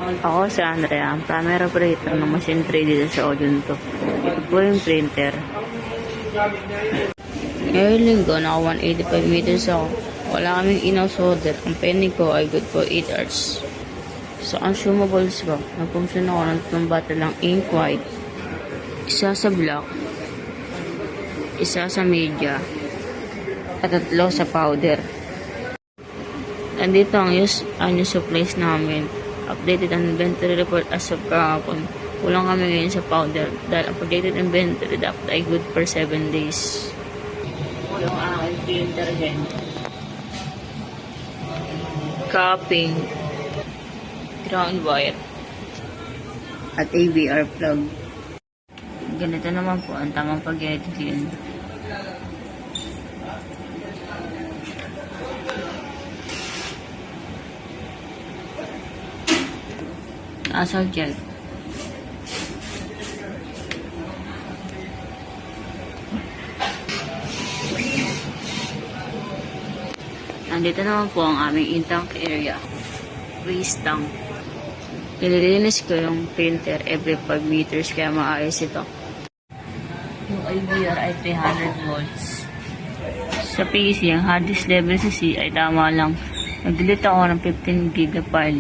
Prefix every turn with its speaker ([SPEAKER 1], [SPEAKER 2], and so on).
[SPEAKER 1] Ako si Andrea, ang primary operator ng machine 3 dito sa Odunto. Ito po yung printer. Ngayong linggo, naka 185 meters ako. Wala kaming inaw solder. Ang pending ko ay good for 8 hours. Sa consumables ko, nag-function ako ng 3 bottle ng ink white, isa sa black, isa sa media, at 3 sa powder. Nandito ang new supplies namin. Updated ang inventory report as of kahapon. Kulang kami ngayon sa powder dahil ang updated inventory dapat ay good for 7 days. Yung aking printer din. Cupping, ground wire, at AVR plug. Ganito naman po ang tamang pag-edit yun. Asal gel. Nandito naman po ang aming in-tank area. Waste tank. Nililinis ko yung printer every 5 meters kaya maayos ito. Yung IVR ay 300 volts. Sa PC, ang hard disk level sa C ay tama lang. Nag-delete ako ng 15 GB file.